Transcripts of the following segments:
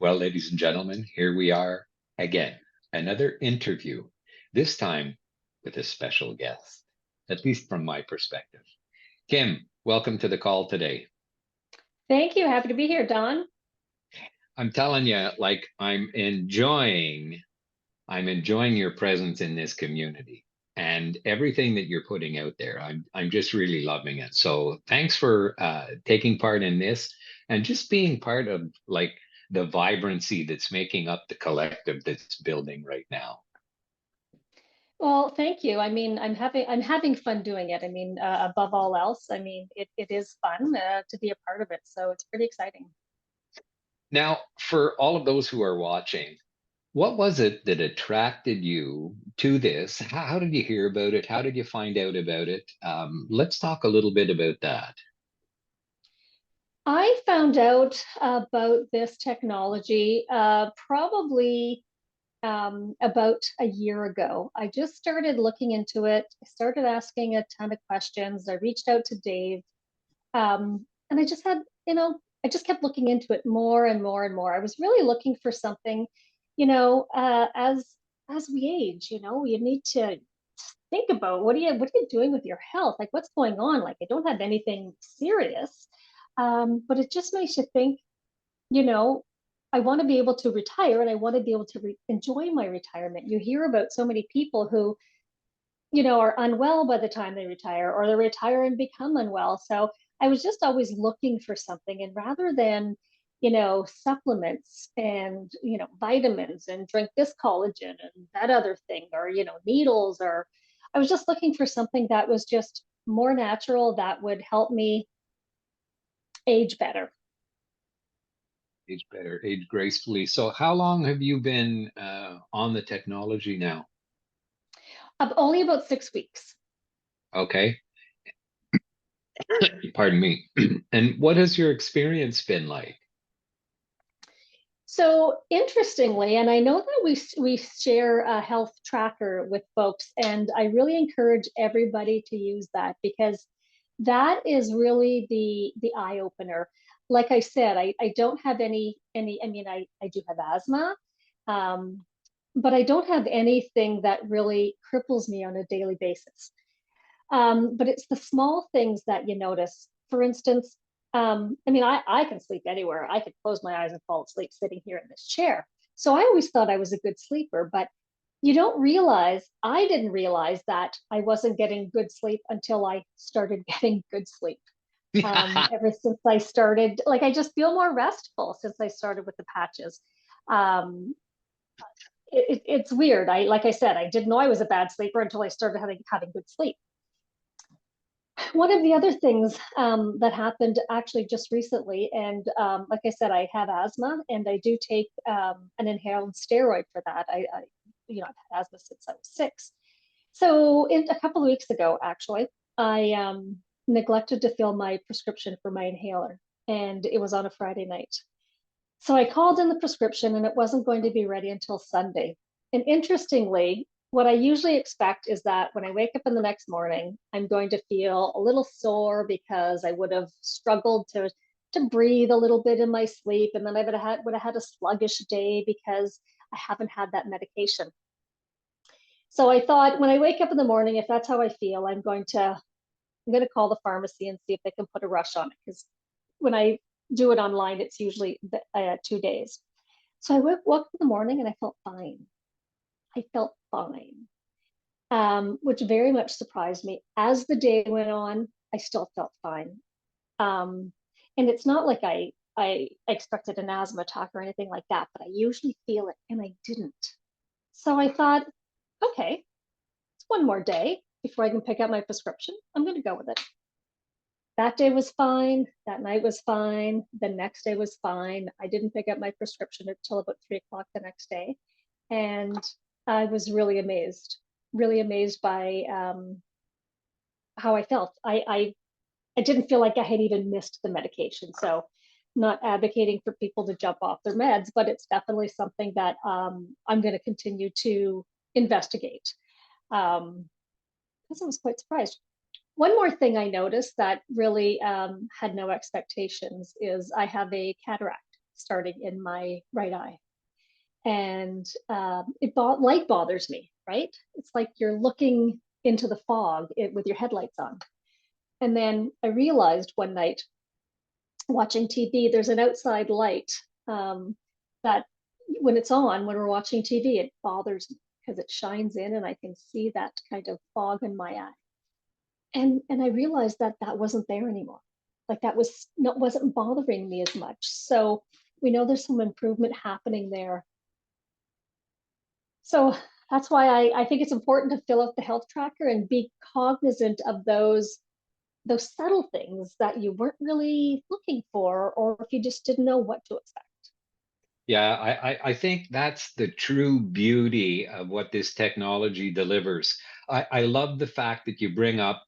Well, ladies and gentlemen, here we are again, another interview, this time with a special guest, at least from my perspective. Kim, welcome to the call today. Thank you. Happy to be here, Don. I'm telling you, like I'm enjoying your presence in this community and everything that you're putting out there. I'm just really loving it. So thanks for taking part in this and just being part of like the vibrancy that's making up the collective that's building right now. Well, thank you. I mean, I'm having fun doing it. I mean, above all else, I mean, it is fun to be a part of it. So it's pretty exciting. Now, for all of those who are watching, what was it that attracted you to this? How did you hear about it? How did you find out about it? Let's talk a little bit about that. I found out about this technology probably about a year ago. I just started looking into it. I started asking a ton of questions. I reached out to Dave, and I just had, I just kept looking into it more and more and more. I was really looking for something, as we age, you need to think about what are you doing with your health? Like what's going on? Like I don't have anything serious, but it just makes you think, you know, I want to be able to retire and I want to be able to enjoy my retirement. You hear about so many people who, are unwell by the time they retire or they retire and become unwell. So I was just always looking for something. And rather than, supplements and, vitamins and drink this collagen and that other thing, or, needles, or I was just looking for something that was just more natural that would help me age better. Age better, age gracefully. So, how long have you been on the technology now? Only about 6 weeks. Okay, pardon me. And what has your experience been like? So interestingly, and I know that we share a health tracker with folks, and I really encourage everybody to use that because that is really the eye opener. Like I said, I don't have any. I mean, I do have asthma, um, but I don't have anything that really cripples me on a daily basis. But it's the small things that you notice. For instance, I mean, I can sleep anywhere. I could close my eyes and fall asleep sitting here in this chair. So I always thought I was a good sleeper, but I didn't realize that I wasn't getting good sleep until I started getting good sleep. Ever since I started, like, I just feel more restful since I started with the patches. Um, it's weird. Like I said, I didn't know I was a bad sleeper until I started having good sleep. One of the other things that happened actually just recently, and like I said, I have asthma, and I do take an inhaled steroid for that. I've had asthma since I was 6. So, a couple of weeks ago, actually, I neglected to fill my prescription for my inhaler, and it was on a Friday night. So I called in the prescription and it wasn't going to be ready until Sunday. And interestingly, what I usually expect is that when I wake up in the next morning, I'm going to feel a little sore because I would have struggled to breathe a little bit in my sleep, and then I would have had a sluggish day because I haven't had that medication. So I thought when I wake up in the morning, if that's how I feel, I'm going to call the pharmacy and see if they can put a rush on it because when I do it online, it's usually 2 days. So I woke up in the morning and I felt fine. I felt fine, which very much surprised me. As the day went on, I still felt fine. Um, and it's not like I expected an asthma attack or anything like that, but I usually feel it and I didn't. So I thought, okay, it's one more day before I can pick up my prescription. I'm going to go with it. That day was fine. That night was fine. The next day was fine. I didn't pick up my prescription until about 3 o'clock the next day. And I was really amazed by how I felt. I didn't feel like I had even missed the medication. So, not advocating for people to jump off their meds, but it's definitely something that I'm going to continue to investigate because I was quite surprised. One more thing I noticed that really had no expectations is I have a cataract. starting in my right eye. And light bothers me, right? It's like you're looking into the fog with your headlights on. And then I realized one night watching TV, there's an outside light that when it's on, when we're watching TV, it bothers me because it shines in and I can see that kind of fog in my eye. And I realized that that wasn't there anymore. Like that wasn't bothering me as much. So we know there's some improvement happening there. So that's why I think it's important to fill out the health tracker and be cognizant of those subtle things that you weren't really looking for, or if you just didn't know what to expect. Yeah, I think that's the true beauty of what this technology delivers. I love the fact that you bring up,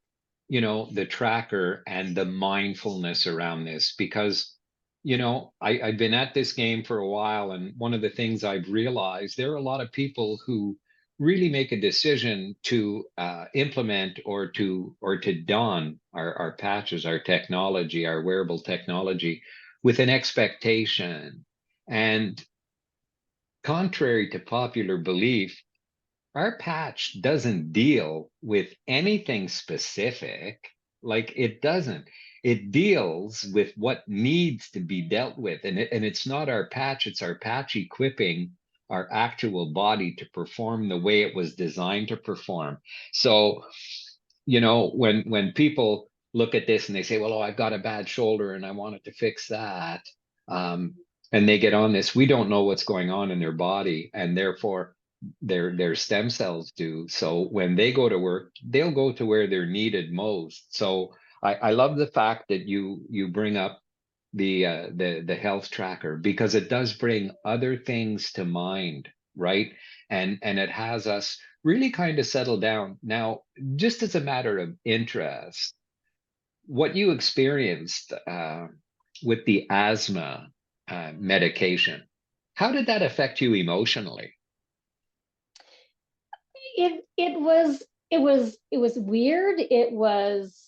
the tracker and the mindfulness around this because, I've been at this game for a while, and one of the things I've realized, there are a lot of people who really make a decision to implement or to don our patches, our technology, our wearable technology with an expectation. And contrary to popular belief, our patch doesn't deal with anything specific. Like it doesn't. It deals with what needs to be dealt with. And it's not our patch, it's our patch equipping our actual body to perform the way it was designed to perform. So, when people look at this and they say, well, oh, I've got a bad shoulder and I wanted to fix that. Um, and they get on this, we don't know what's going on in their body, and therefore their stem cells do. So when they go to work, they'll go to where they're needed most. So I love the fact that you bring up the health tracker, because it does bring other things to mind, right? And it has us really kind of settle down. Now, just as a matter of interest, what you experienced with the asthma medication, how did that affect you emotionally? It was weird. It was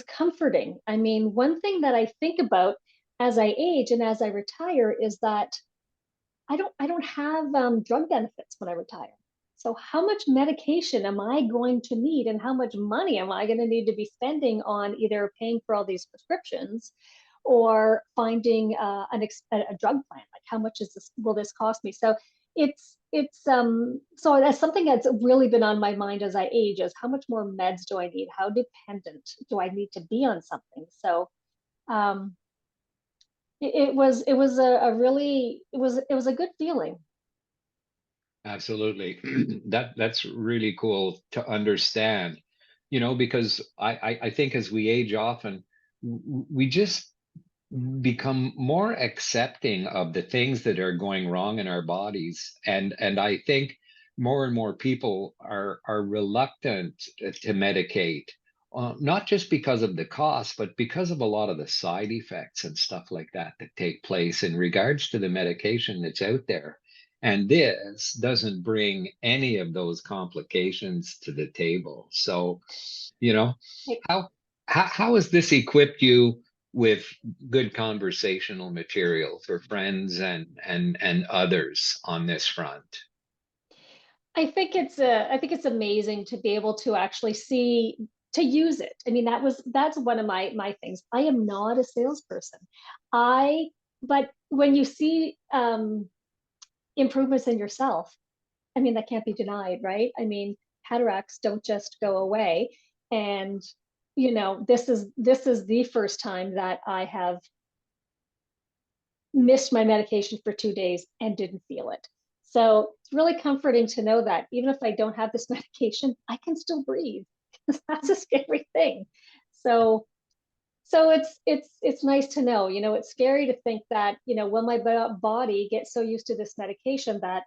comforting. I mean, one thing that I think about as I age and as I retire is that I don't have drug benefits when I retire. So how much medication am I going to need, and how much money am I going to need to be spending on either paying for all these prescriptions or finding a drug plan? Like how much will this cost me? So so that's something that's really been on my mind as I age, is how much more meds do I need? How dependent do I need to be on something? So um, it was a really it was a good feeling. Absolutely. That's really cool to understand, because I think as we age often, we just become more accepting of the things that are going wrong in our bodies. And I think more and more people are reluctant to medicate, not just because of the cost, but because of a lot of the side effects and stuff like that that take place in regards to the medication that's out there. And this doesn't bring any of those complications to the table. So, you know, how how has this equipped you with good conversational material for friends and others on this front? I think it's amazing to be able to actually see, to use it. I mean, that's one of my things. I am not a salesperson. I But when you see improvements in yourself, I mean, that can't be denied, right? I mean, cataracts don't just go away. And this is the first time that I have missed my medication for 2 days and didn't feel it. So it's really comforting to know that even if I don't have this medication, I can still breathe. That's a scary thing. So it's nice to know. It's scary to think that, will my body get so used to this medication that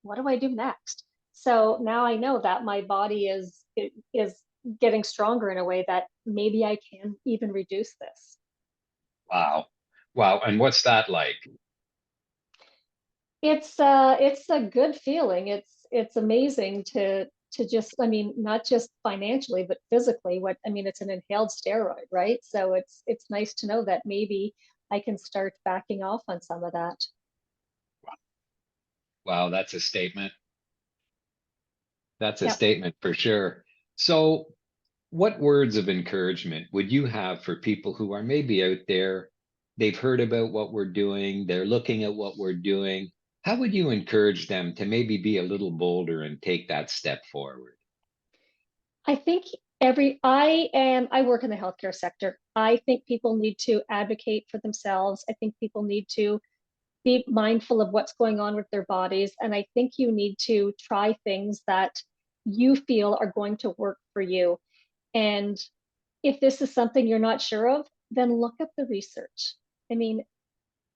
what do I do next? So now I know that my body is getting stronger in a way that maybe I can even reduce this. Wow. Wow. And what's that like? It's a good feeling. It's amazing to just, I mean, not just financially but physically. What I mean, it's an inhaled steroid, right? So it's nice to know that maybe I can start backing off on some of that. Wow, that's a statement. That's a Yep. statement for sure. So, what words of encouragement would you have for people who are maybe out there? They've heard about what we're doing, they're looking at what we're doing. How would you encourage them to maybe be a little bolder and take that step forward? I think I work in the healthcare sector. I think people need to advocate for themselves. I think people need to be mindful of what's going on with their bodies. And I think you need to try things that you feel are going to work for you. And if this is something you're not sure of, then look up the research. I mean,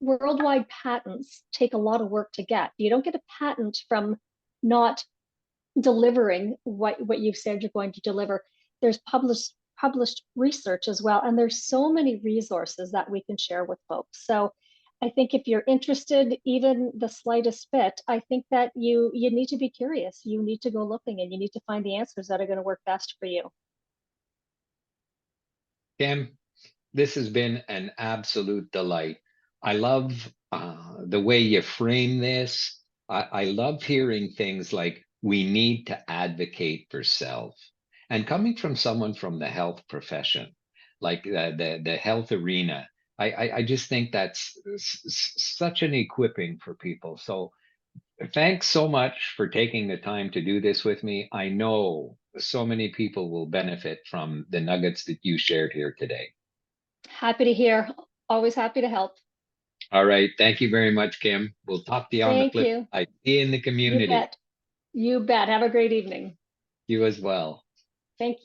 worldwide patents take a lot of work to get. You don't get a patent from not delivering what you've said you're going to deliver. There's published research as well, and there's so many resources that we can share with folks. So I think if you're interested even the slightest bit, I think that you need to be curious. You need to go looking, and you need to find the answers that are going to work best for you. Kim, this has been an absolute delight. I love the way you frame this. I love hearing things like we need to advocate for self. And coming from someone from the health profession, like the health arena, I just think that's such an equipping for people. So thanks so much for taking the time to do this with me. I know so many people will benefit from the nuggets that you shared here today. Happy to hear. Always happy to help. All right. Thank you very much, Kim. We'll talk to you on the Thank flip you. side. See you in the You community. bet. You bet. Have a great evening. You as well. Thank you.